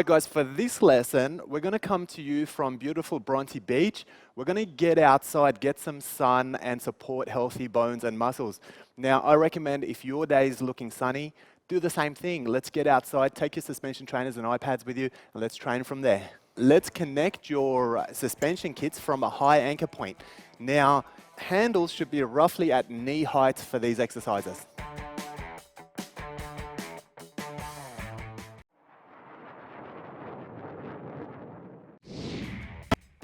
Alright guys, for this lesson, we're going to come to you from beautiful Bronte Beach. We're going to get outside, get some sun, and support healthy bones and muscles. Now, I recommend if your day is looking sunny, do the same thing. Let's get outside, take your suspension trainers and iPads with you, and let's train from there. Let's connect your suspension kits from a high anchor point. Now, handles should be roughly at knee height for these exercises.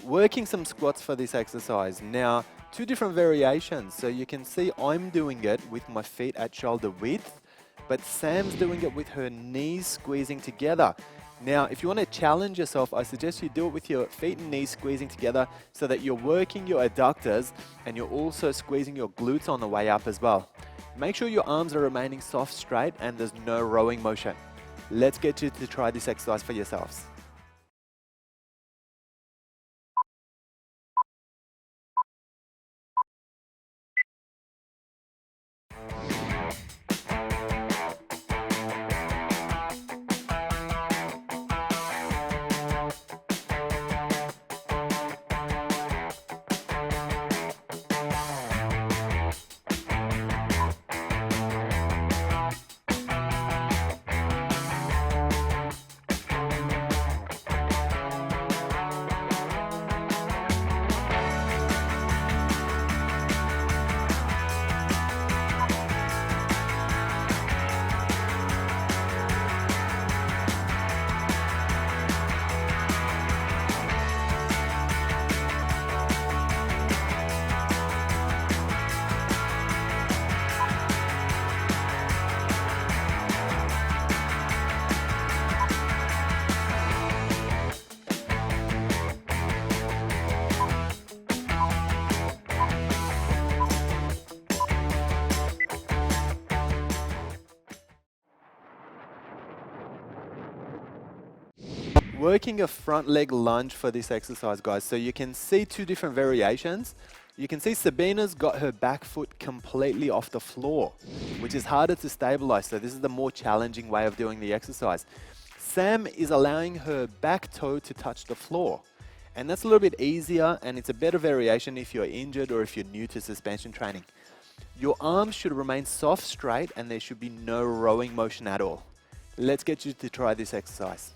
Working some squats for this exercise. Now, two different variations. So you can see I'm doing it with my feet at shoulder width, but Sam's doing it with her knees squeezing together. Now, if you want to challenge yourself, I suggest you do it with your feet and knees squeezing together so that you're working your adductors and you're also squeezing your glutes on the way up as well. Make sure your arms are remaining soft, straight, and there's no rowing motion. Let's get you to try this exercise for yourselves. Working a front leg lunge for this exercise, guys. So you can see two different variations. You can see Sabina's got her back foot completely off the floor, which is harder to stabilize. So this is the more challenging way of doing the exercise. Sam is allowing her back toe to touch the floor. And that's a little bit easier, and it's a better variation if you're injured or if you're new to suspension training. Your arms should remain soft, straight, and there should be no rowing motion at all. Let's get you to try this exercise.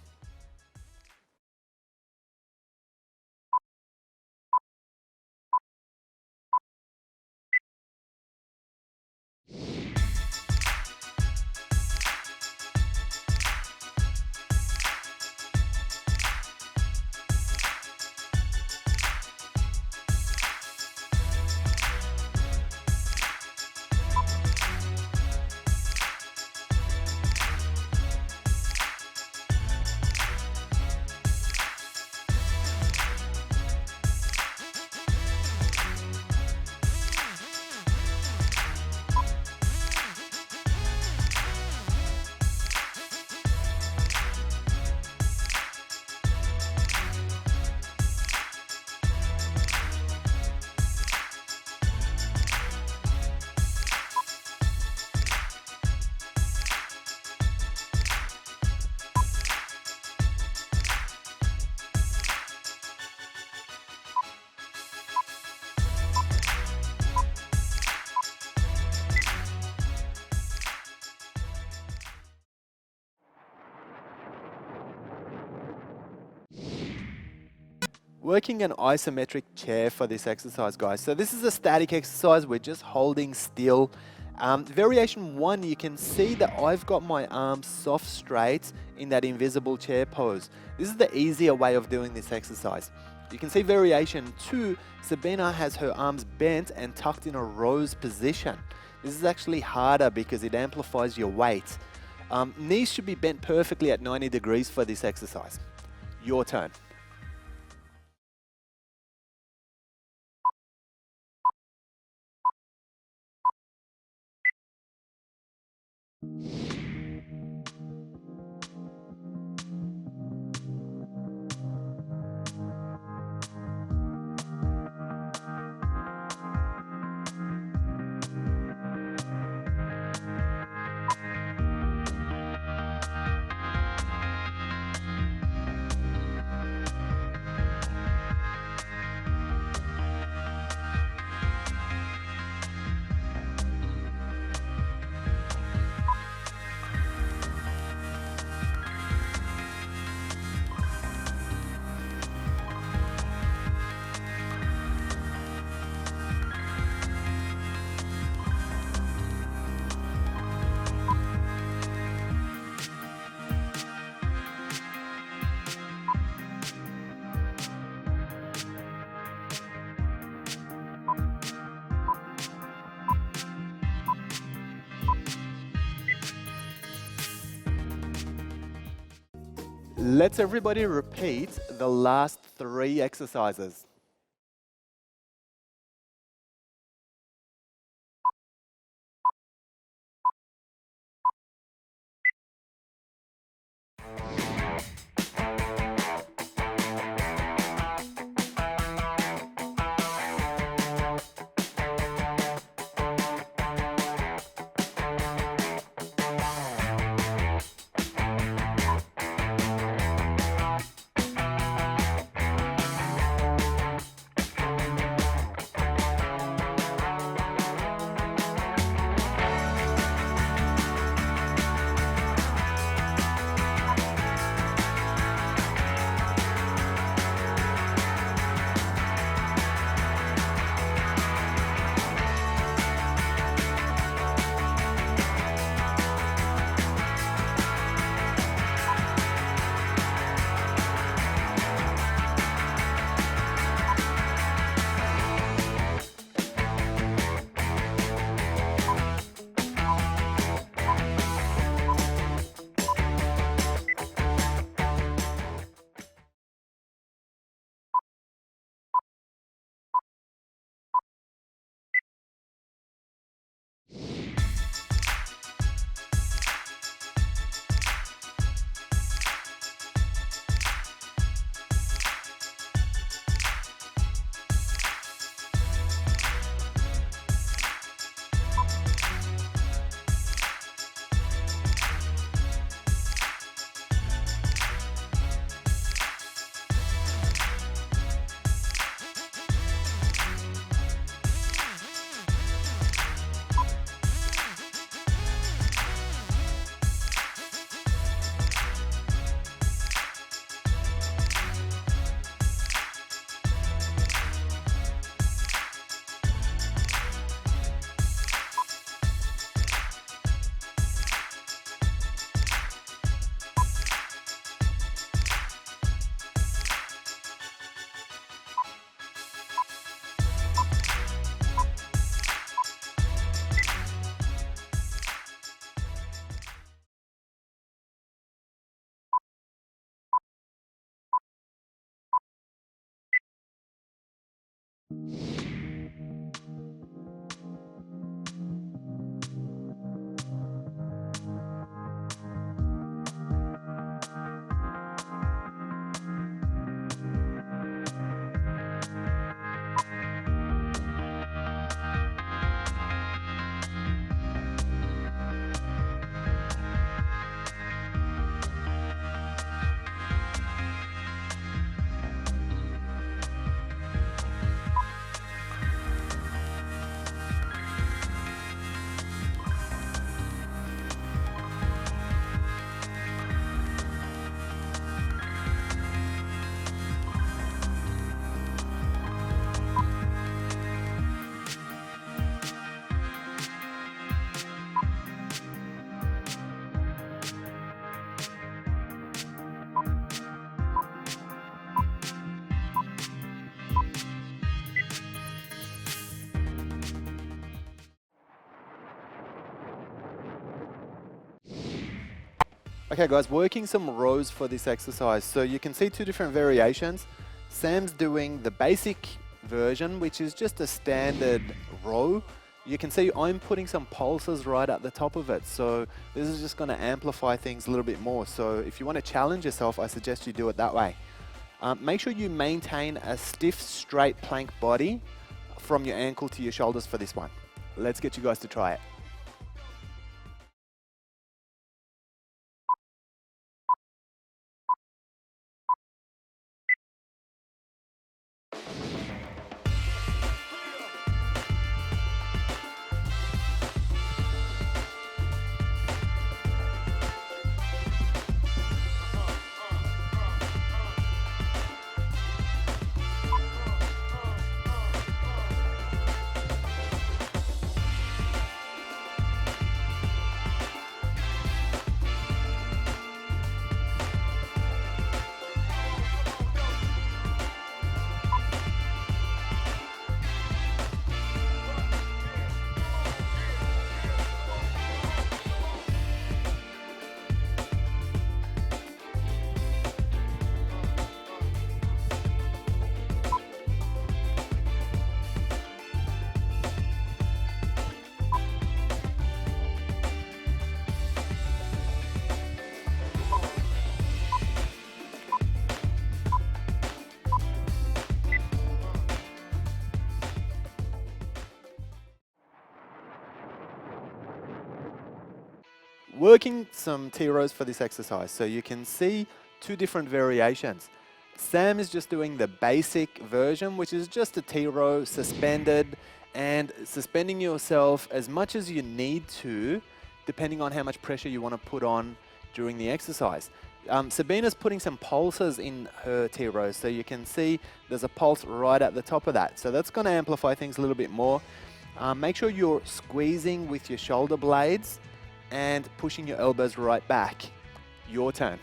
Working an isometric chair for this exercise, guys. So this is a static exercise. We're just holding still. Variation 1, you can see that I've got my arms soft straight in that invisible chair pose. This is the easier way of doing this exercise. You can see variation 2, Sabina has her arms bent and tucked in a rose position. This is actually harder because it amplifies your weight. Knees should be bent perfectly at 90 degrees for this exercise. Your turn. Let's everybody repeat the last 3 exercises. Okay guys, working some rows for this exercise. So you can see 2 different variations. Sam's doing the basic version, which is just a standard row. You can see I'm putting some pulses right at the top of it. So this is just going to amplify things a little bit more. So if you want to challenge yourself, I suggest you do it that way. Make sure you maintain a stiff, straight plank body from your ankle to your shoulders for this one. Let's get you guys to try it. working some T rows for this exercise. So you can see two different variations. Sam is just doing the basic version, which is just a T row suspended and suspending yourself as much as you need to, depending on how much pressure you want to put on during the exercise. Sabina's putting some pulses in her T rows, so you can see there's a pulse right at the top of that. So that's going to amplify things a little bit more. Make sure you're squeezing with your shoulder blades and pushing your elbows right back. Your turn.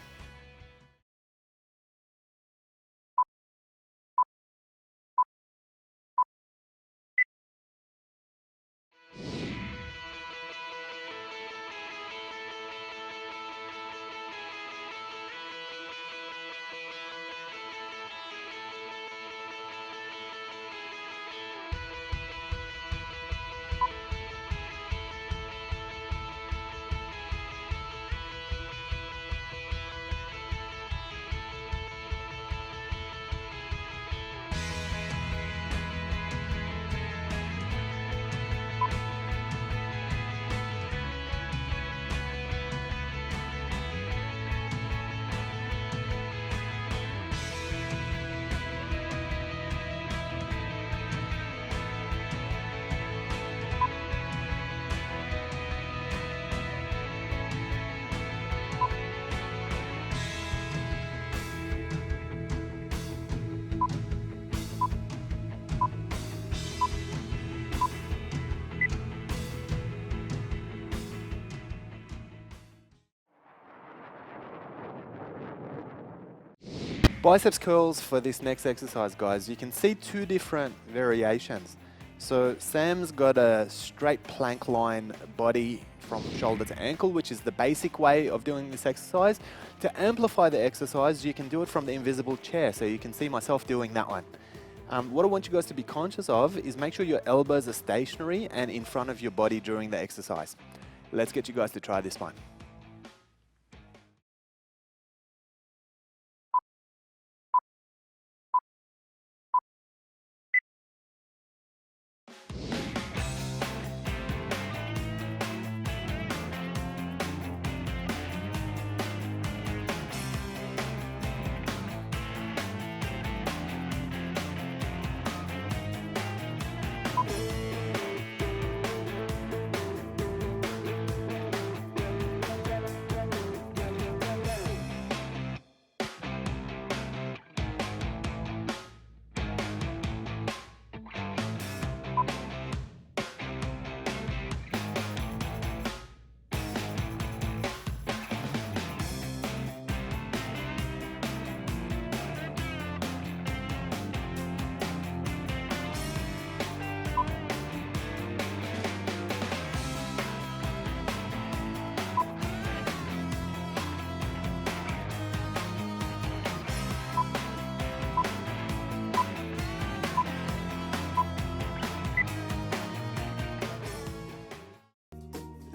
Biceps curls for this next exercise, guys. You can see two different variations. So Sam's got a straight plank line body from shoulder to ankle, which is the basic way of doing this exercise. To amplify the exercise, you can do it from the invisible chair. So you can see myself doing that one. What I want you guys to be conscious of is make sure your elbows are stationary and in front of your body during the exercise. Let's get you guys to try this one.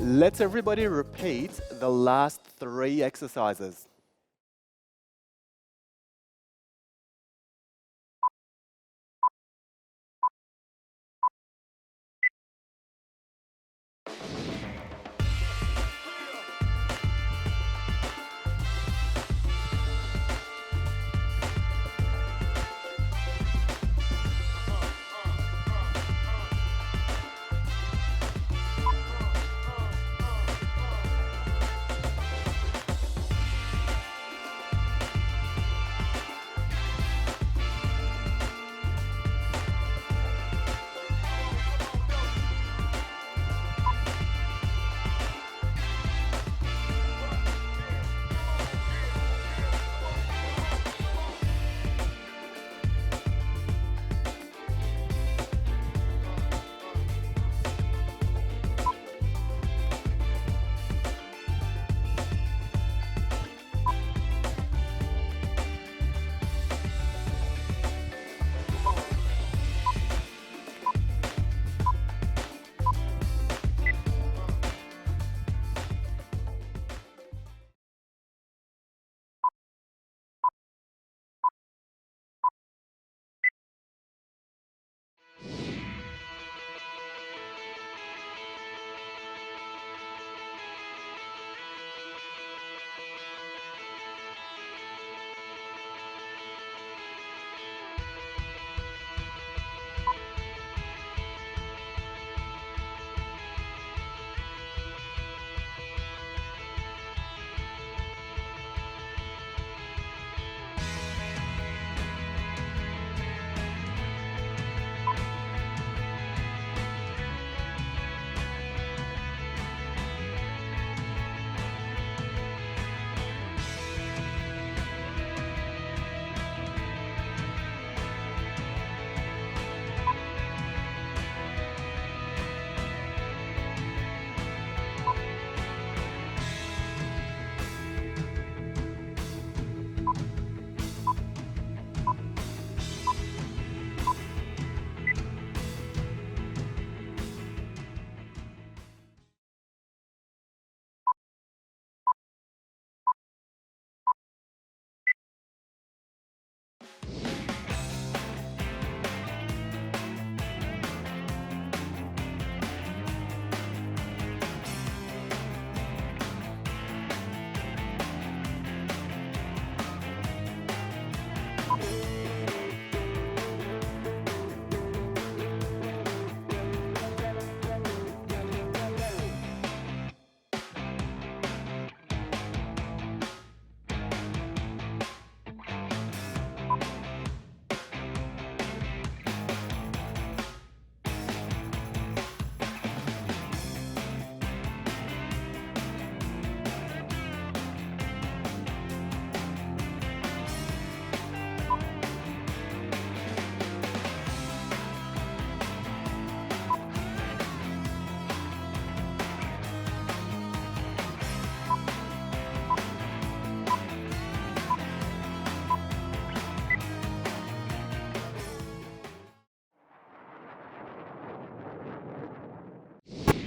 Let's everybody repeat the last 3 exercises.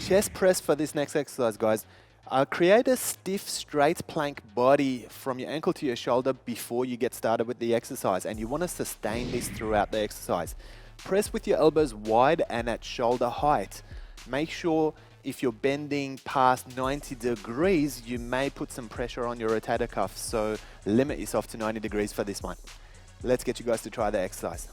chest press for this next exercise, guys. Create a stiff, straight plank body from your ankle to your shoulder before you get started with the exercise, and you want to sustain this throughout the exercise. Press with your elbows wide and at shoulder height. Make sure if you're bending past 90 degrees, you may put some pressure on your rotator cuff, so limit yourself to 90 degrees for this one. Let's get you guys to try the exercise.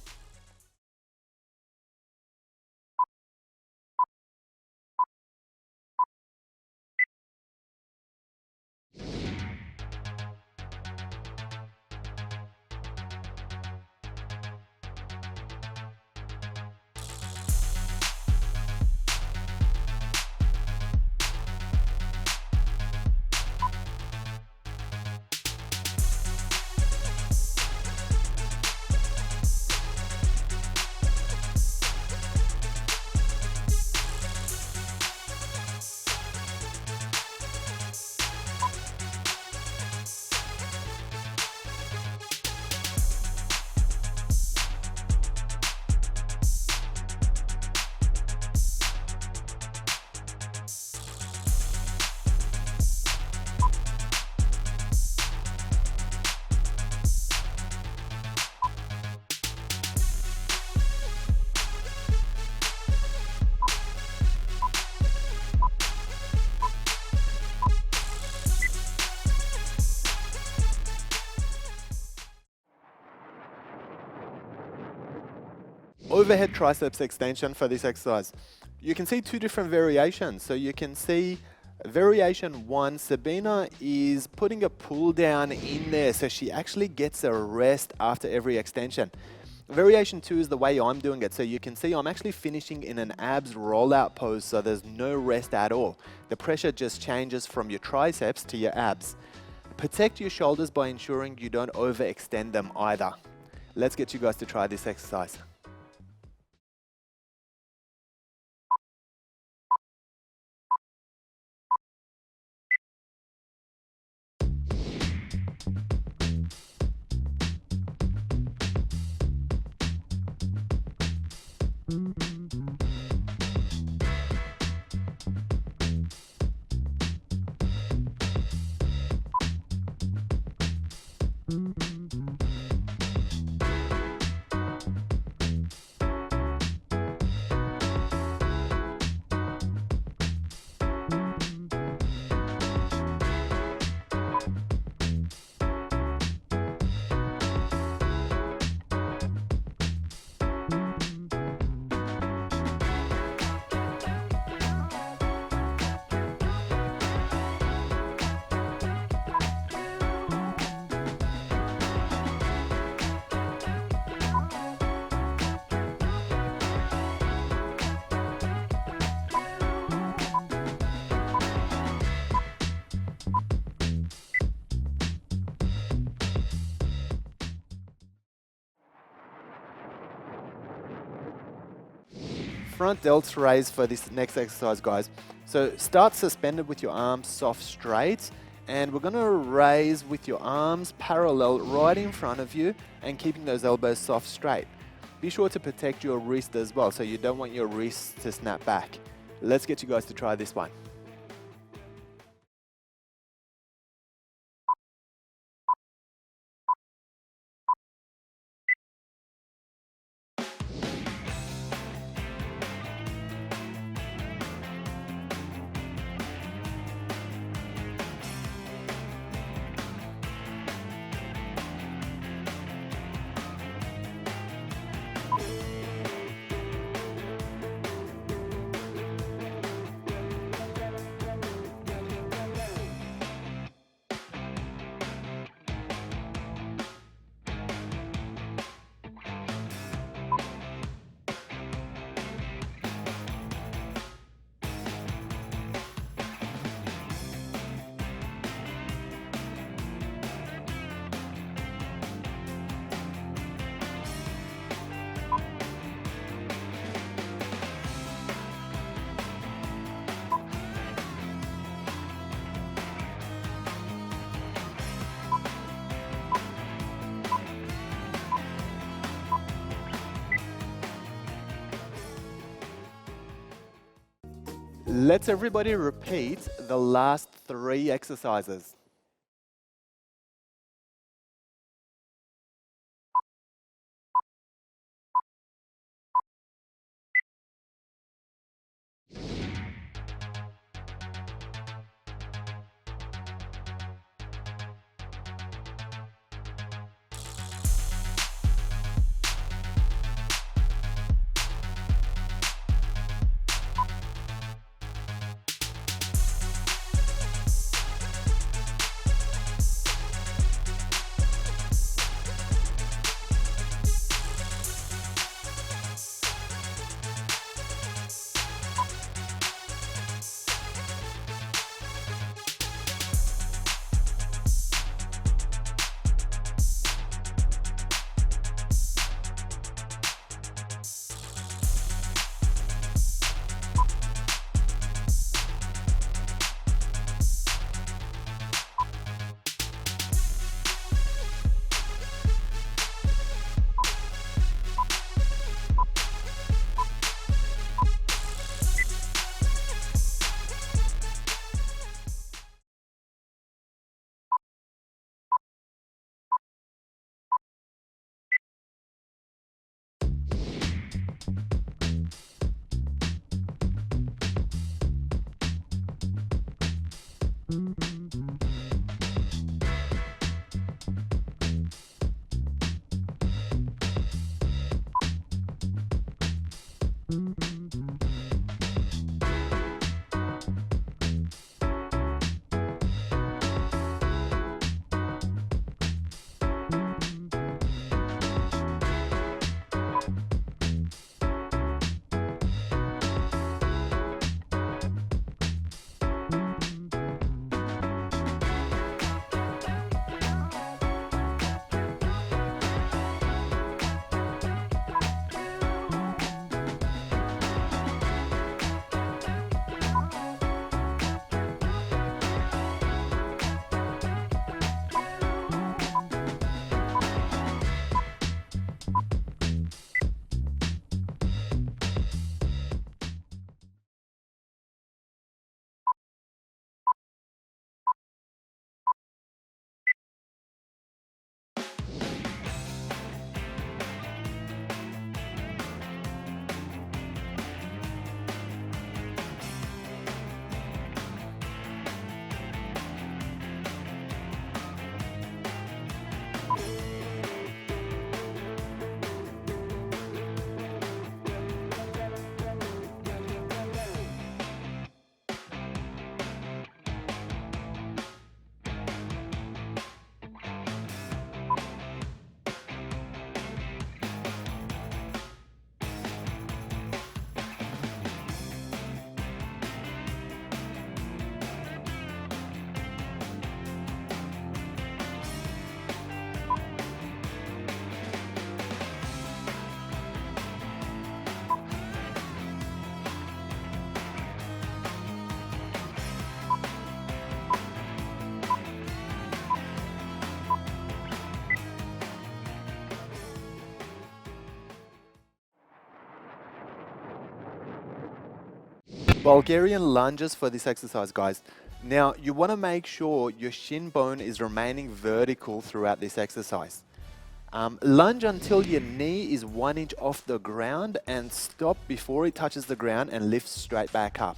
Overhead triceps extension for this exercise. You can see two different variations. So you can see variation 1, Sabina is putting a pull down in there, so she actually gets a rest after every extension. Variation 2 is the way I'm doing it. So you can see I'm actually finishing in an abs rollout pose, so there's no rest at all. The pressure just changes from your triceps to your abs. Protect your shoulders by ensuring you don't overextend them either. Let's get you guys to try this exercise. Front delts raise for this next exercise, guys. So start suspended with your arms soft straight, and we're gonna raise with your arms parallel right in front of you and keeping those elbows soft straight. Be sure to protect your wrist as well, so you don't want your wrists to snap back. Let's get you guys to try this one. Let's everybody repeat the last 3 exercises. Bulgarian lunges for this exercise, guys. Now, you want to make sure your shin bone is remaining vertical throughout this exercise. Lunge until your knee is 1 inch off the ground and stop before it touches the ground and lift straight back up.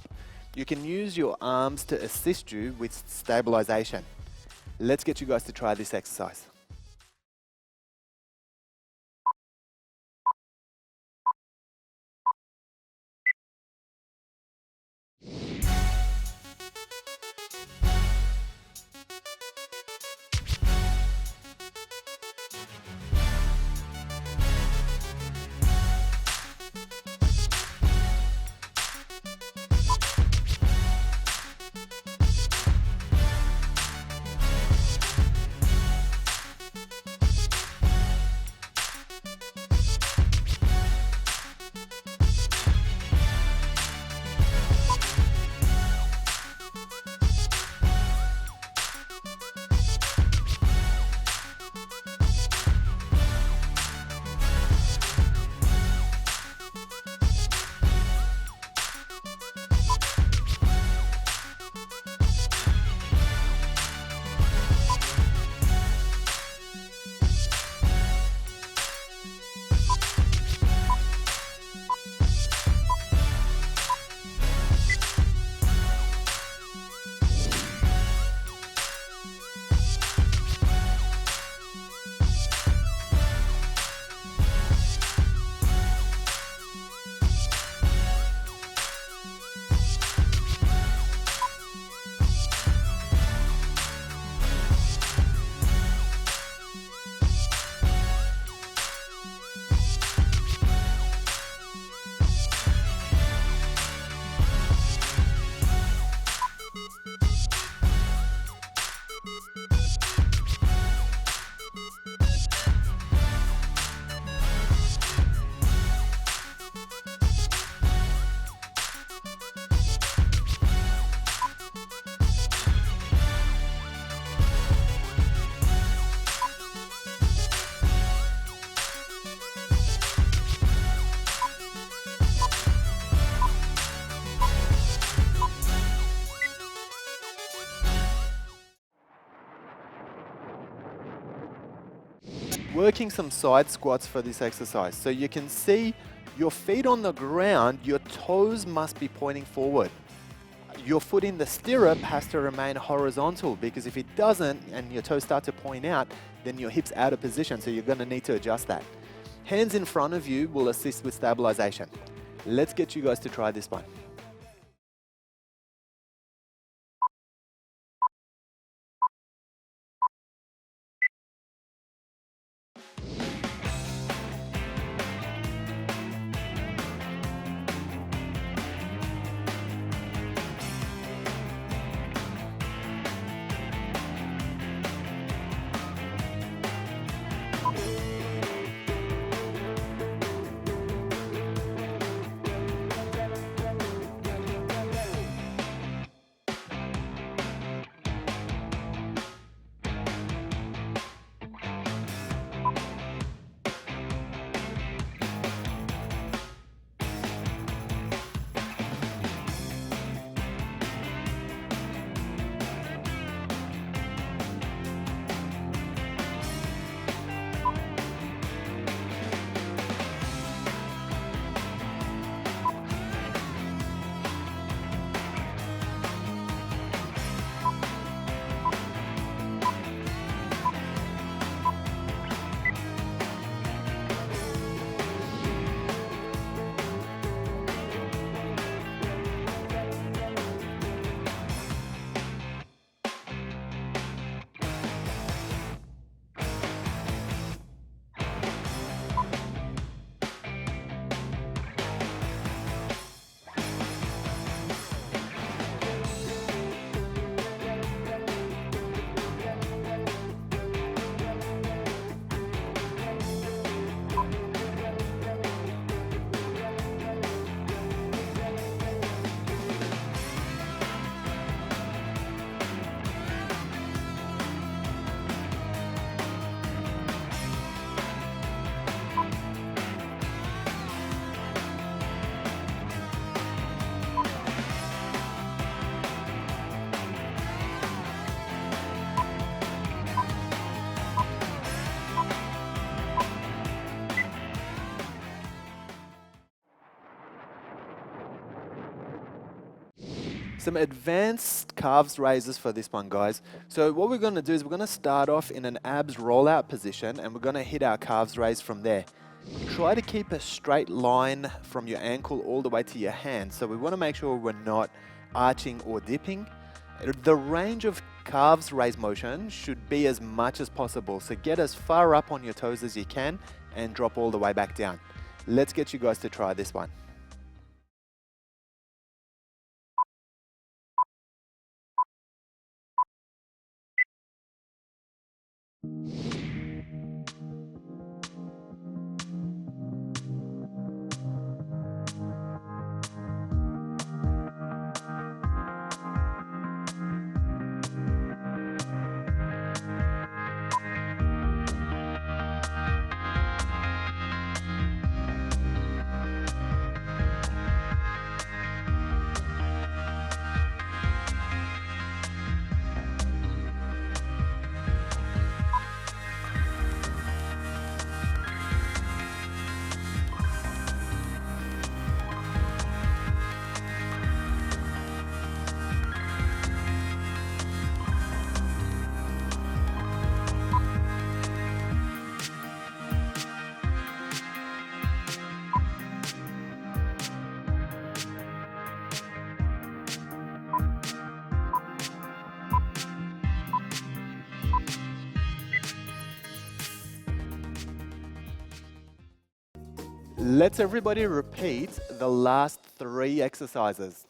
You can use your arms to assist you with stabilization. Let's get you guys to try this exercise. working some side squats for this exercise. So you can see your feet on the ground, your toes must be pointing forward. Your foot in the stirrup has to remain horizontal, because if it doesn't and your toes start to point out, then your hip's out of position, so you're going to need to adjust that. Hands in front of you will assist with stabilization. Let's get you guys to try this one. Some advanced calves raises for this one, guys. So what we're going to do is we're going to start off in an abs rollout position, and we're going to hit our calves raise from there. Try to keep a straight line from your ankle all the way to your hand. So we want to make sure we're not arching or dipping. The range of calves raise motion should be as much as possible. So get as far up on your toes as you can and drop all the way back down. Let's get you guys to try this one. Let's everybody repeat the last 3 exercises.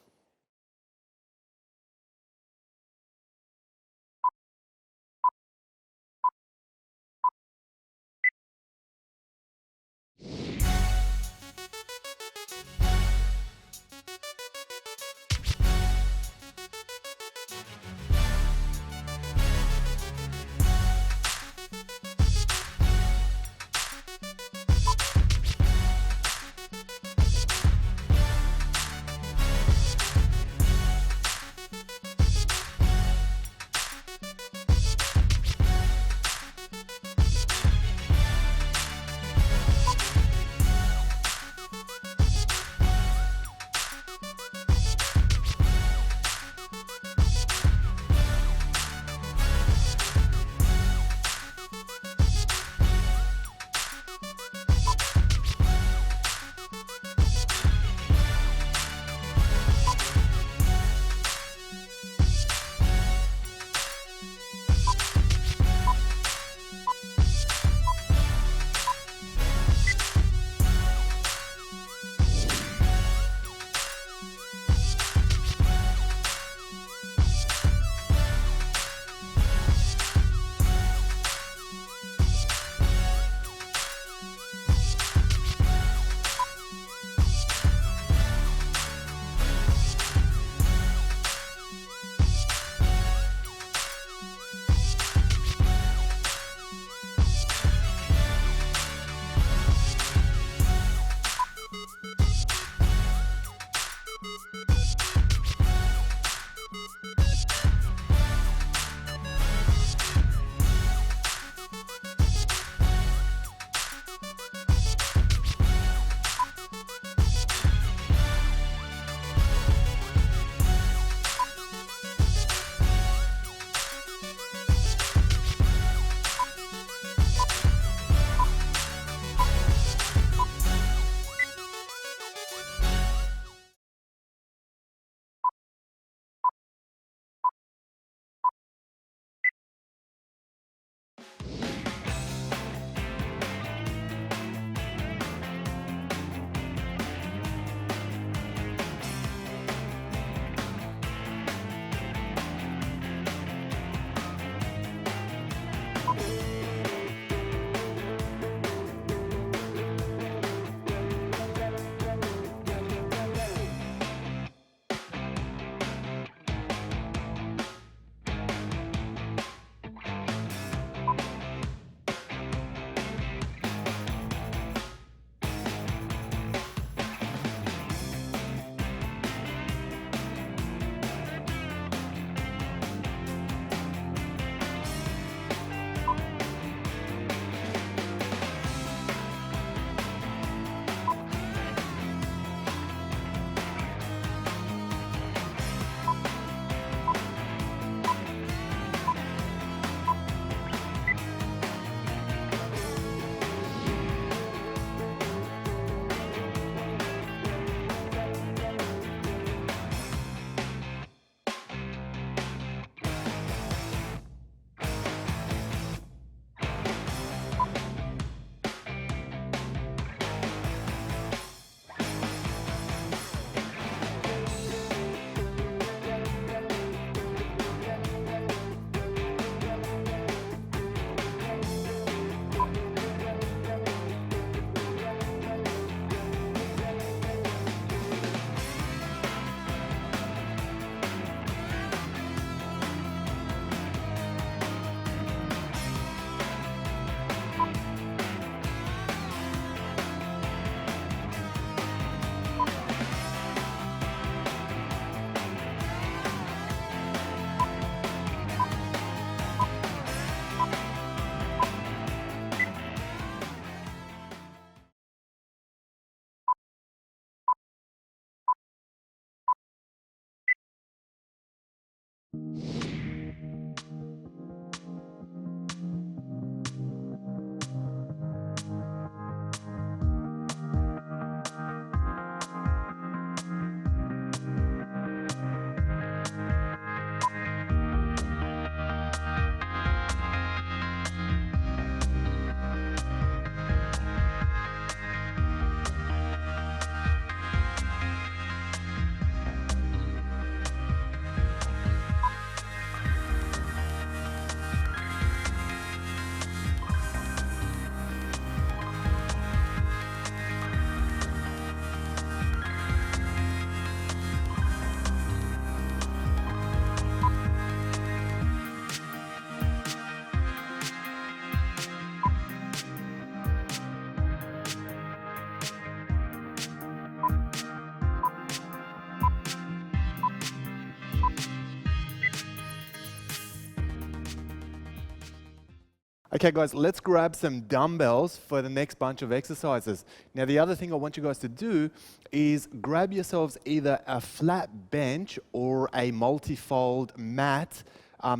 Okay guys, let's grab some dumbbells for the next bunch of exercises. Now the other thing I want you guys to do is grab yourselves either a flat bench or a multi-fold mat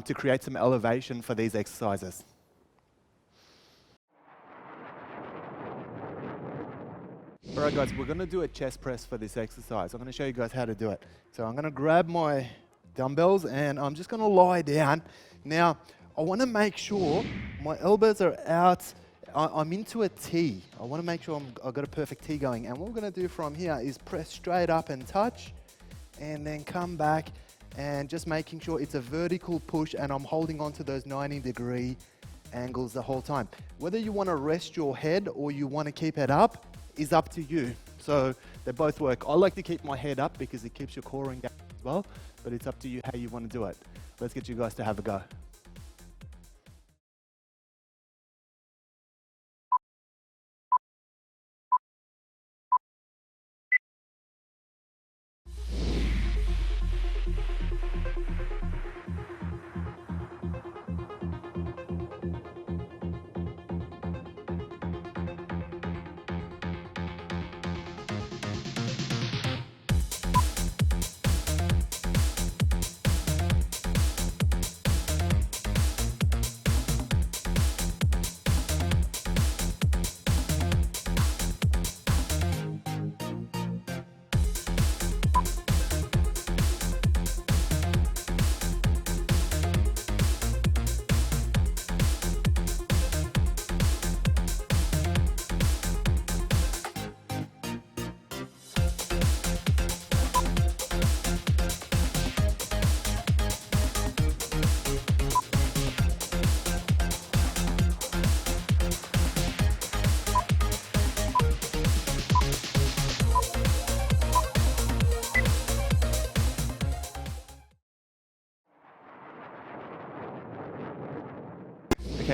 to create some elevation for these exercises. All right guys, we're going to do a chest press for this exercise. I'm going to show you guys how to do it. So I'm going to grab my dumbbells and I'm just going to lie down. Now, I want to make sure my elbows are out. I'm into a T. I want to make sure I've got a perfect T going. And what we're going to do from here is press straight up and touch, and then come back and just making sure it's a vertical push and I'm holding on to those 90-degree angles the whole time. Whether you want to rest your head or you want to keep it up is up to you. So they both work. I like to keep my head up because it keeps your core engaged as well, but it's up to you how you want to do it. Let's get you guys to have a go.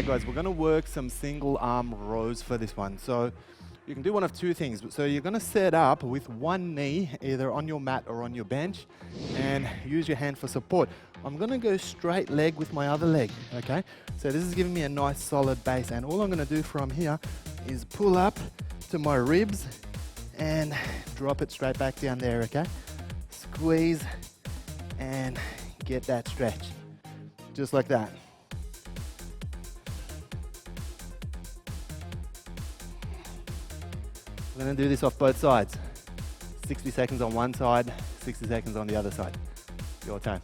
Okay guys, we're gonna work some single arm rows for this one. So you can do one of two things. So you're gonna set up with one knee, either on your mat or on your bench, and use your hand for support. I'm gonna go straight leg with my other leg, okay? So this is giving me a nice solid base, and all I'm gonna do from here is pull up to my ribs and drop it straight back down there, okay? Squeeze and get that stretch, just like that. We're going to do this off both sides. 60 seconds on one side, 60 seconds on the other side. Your turn.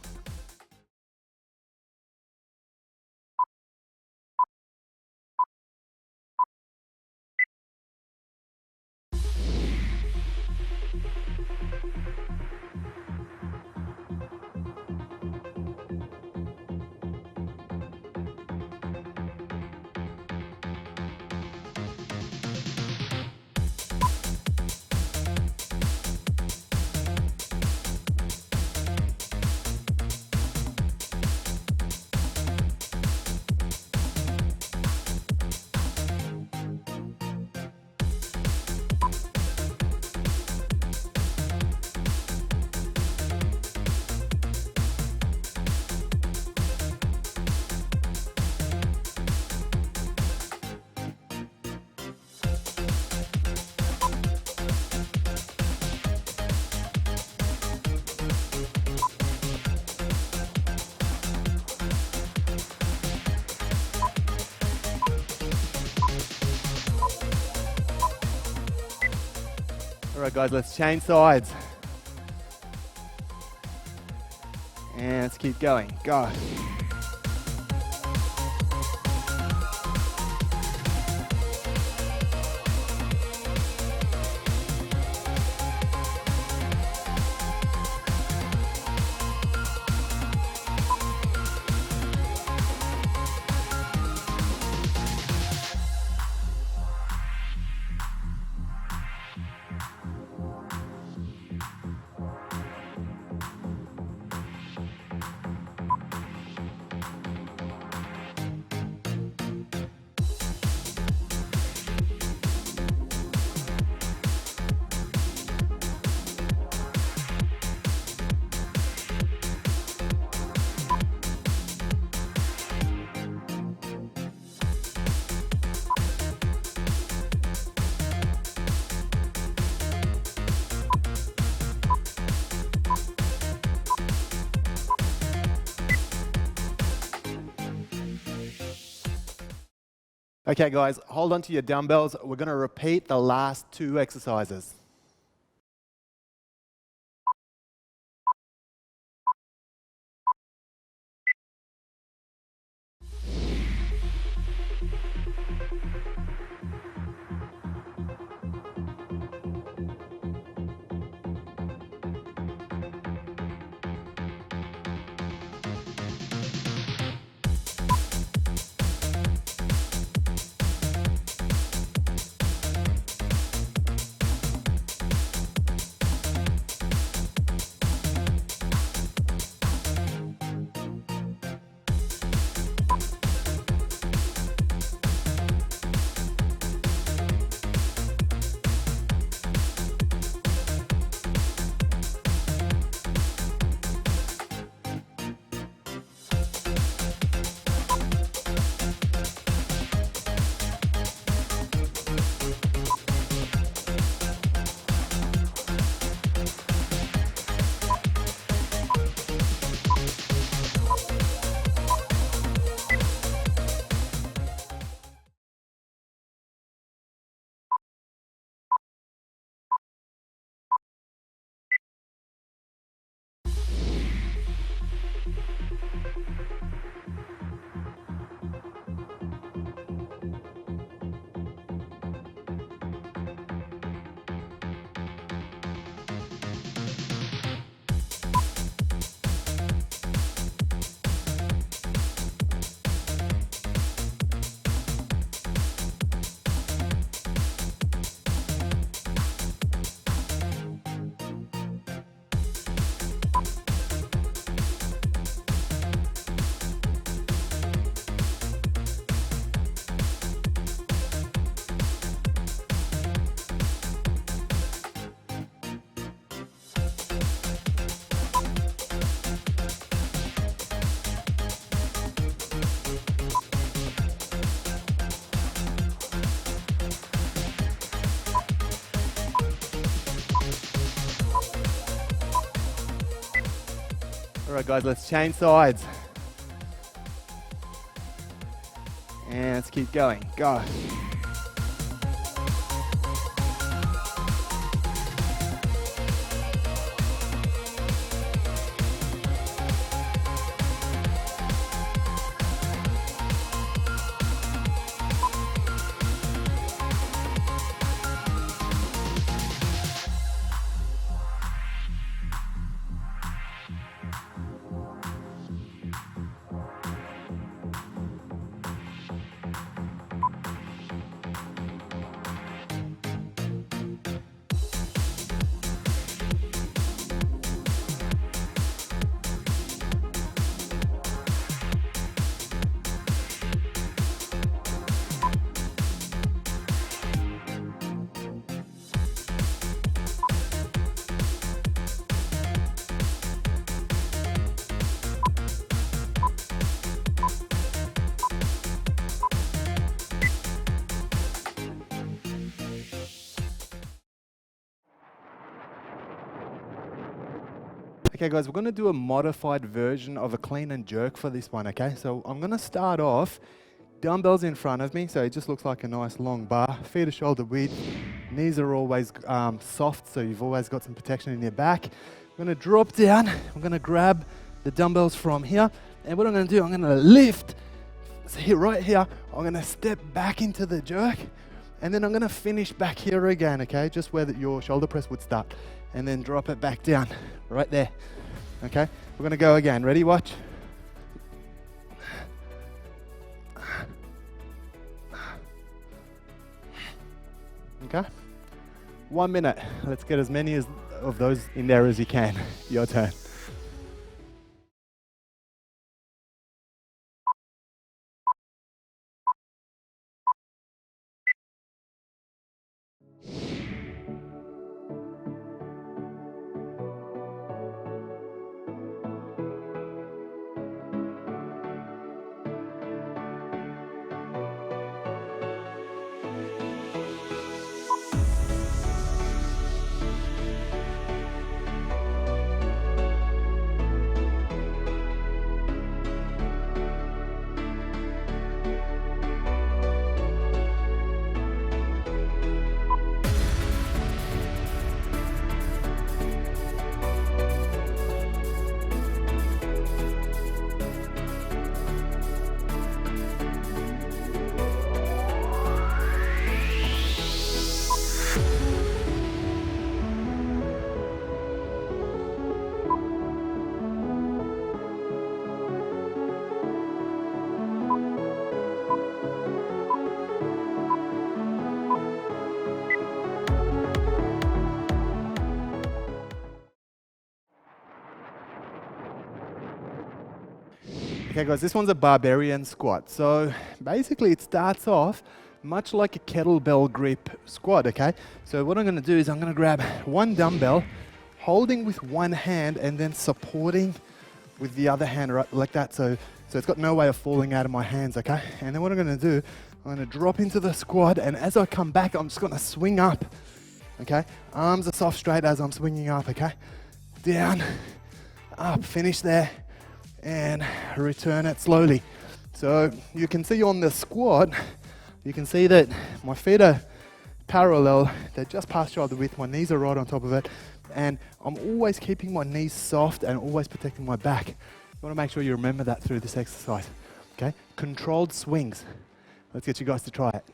All right, guys, let's change sides. And let's keep going. Go. Okay, guys, hold on to your dumbbells. We're going to repeat the last two exercises. All right, guys, let's change sides. And let's keep going. Go. Okay guys, we're going to do a modified version of a clean and jerk for this one, okay? So I'm going to start off, dumbbells in front of me, so it just looks like a nice long bar, feet are shoulder width, knees are always soft, so you've always got some protection in your back. I'm going to drop down, I'm going to grab the dumbbells from here, and what I'm going to do, I'm going to lift, so here, right here, I'm going to step back into the jerk, and then I'm going to finish back here again, okay? Just where your shoulder press would start. And then drop it back down, right there. Okay, we're gonna go again. Ready, watch. Okay, 1 minute. Let's get as many of those in there as you can. Your turn. Okay guys, this one's a barbarian squat. So basically it starts off much like a kettlebell grip squat, okay? So what I'm gonna do is I'm gonna grab one dumbbell, holding with one hand and then supporting with the other hand, right, like that. So it's got no way of falling out of my hands, okay? And then what I'm gonna do, I'm gonna drop into the squat, and as I come back, I'm just gonna swing up, okay? Arms are soft straight as I'm swinging up, okay? Down, up, finish there, and return it slowly. So you can see on the squat, you can see that my feet are parallel, they're just past shoulder width, my knees are right on top of it, and I'm always keeping my knees soft and always protecting my back. You want to make sure you remember that through this exercise, okay? Controlled swings. Let's get you guys to try it.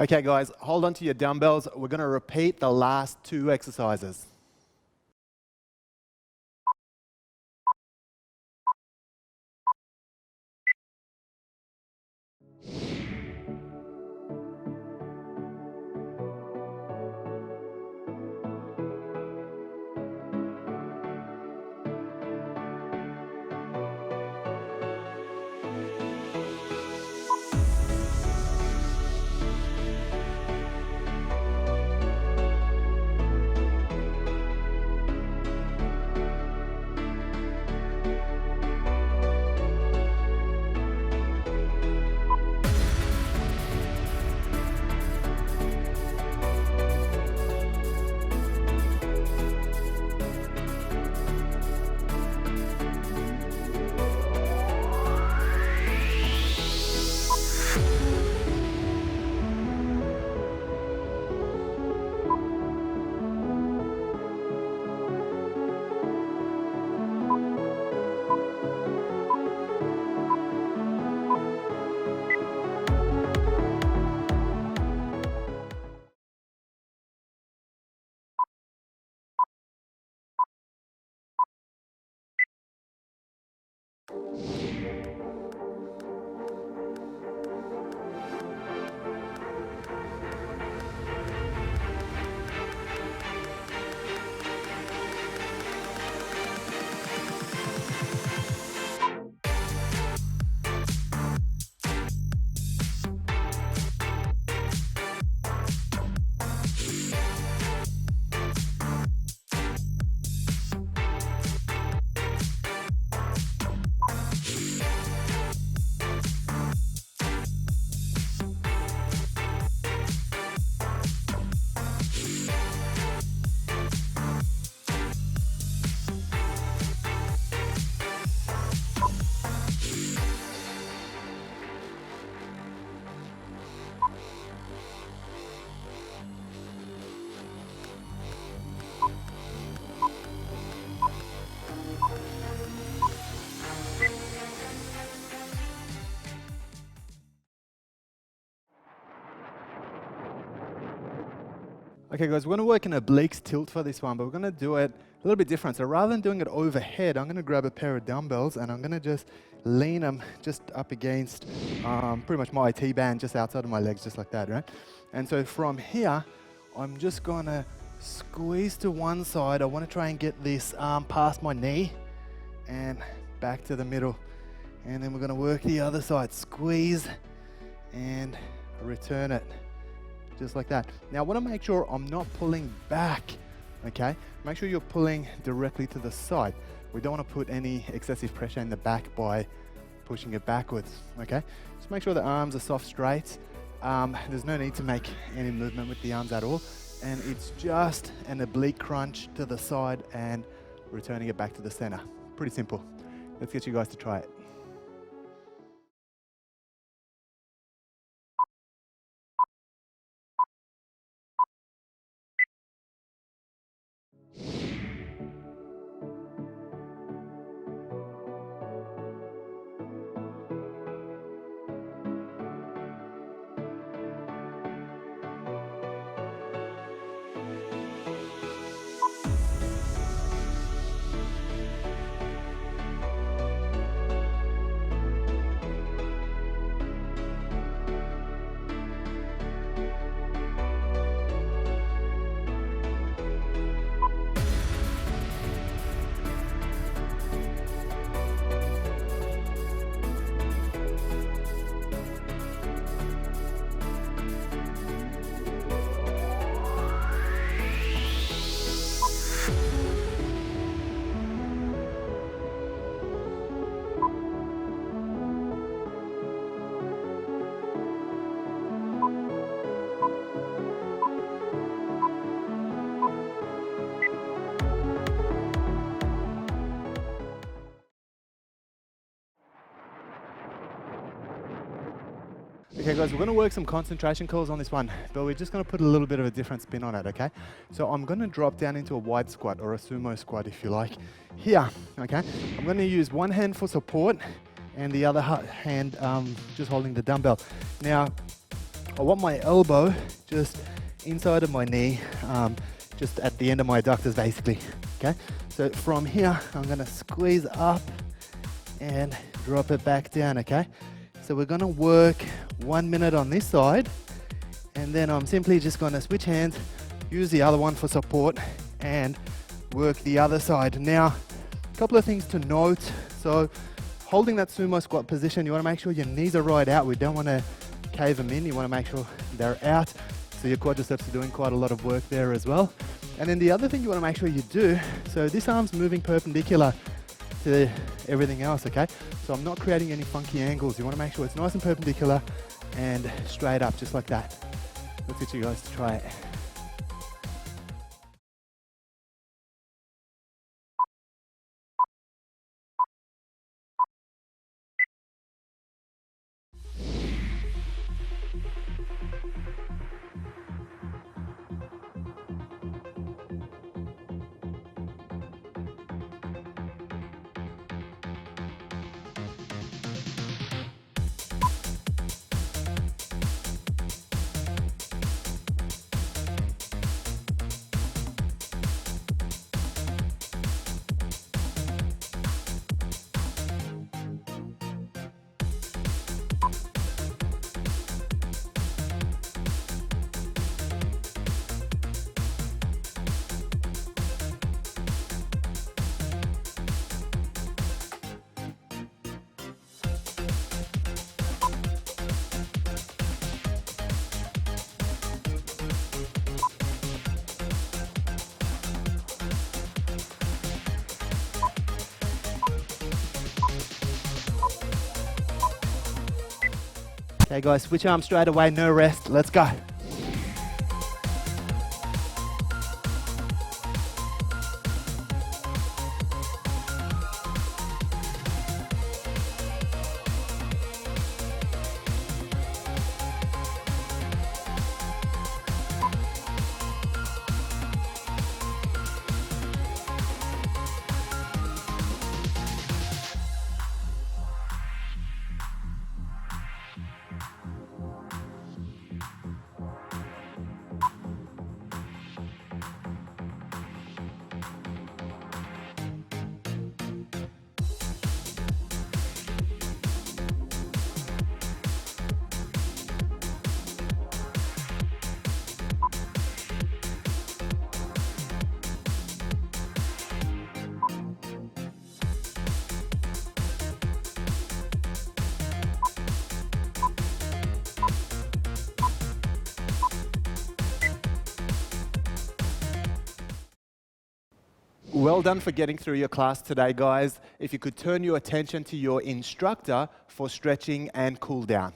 Okay guys, hold on to your dumbbells. We're going to repeat the last 2 exercises. Okay guys, we're going to work in obliques tilt for this one, but we're going to do it a little bit different. So rather than doing it overhead, I'm going to grab a pair of dumbbells and I'm going to just lean them just up against pretty much my IT band just outside of my legs, just like that, right? And so from here, I'm just going to squeeze to one side. I want to try and get this arm past my knee and back to the middle. And then we're going to work the other side. Squeeze and return it. Just like that. Now I want to make sure I'm not pulling back, okay? Make sure you're pulling directly to the side. We don't want to put any excessive pressure in the back by pushing it backwards, okay? Just make sure the arms are soft straight. There's no need to make any movement with the arms at all. And it's just an oblique crunch to the side and returning it back to the center. Pretty simple. Let's get you guys to try it. Okay guys, we're going to work some concentration curls on this one, but we're just going to put a little bit of a different spin on it, okay? So I'm going to drop down into a wide squat, or a sumo squat if you like, here, okay? I'm going to use one hand for support and the other hand just holding the dumbbell. Now, I want my elbow just inside of my knee, just at the end of my adductors basically, okay? So from here, I'm gonna squeeze up and drop it back down, okay? So we're gonna work 1 minute on this side, and then I'm simply just gonna switch hands, use the other one for support, and work the other side. Now, a couple of things to note. So holding that sumo squat position, you wanna make sure your knees are right out. We don't wanna cave them in. You wanna make sure they're out. So your quadriceps are doing quite a lot of work there as well. And then the other thing you wanna make sure you do, so this arm's moving perpendicular to everything else, okay? So I'm not creating any funky angles. You wanna make sure it's nice and perpendicular and straight up, just like that. Let's get you guys to try it. Okay guys, switch arm straight away, no rest, let's go. Well done for getting through your class today, guys. If you could turn your attention to your instructor for stretching and cool down.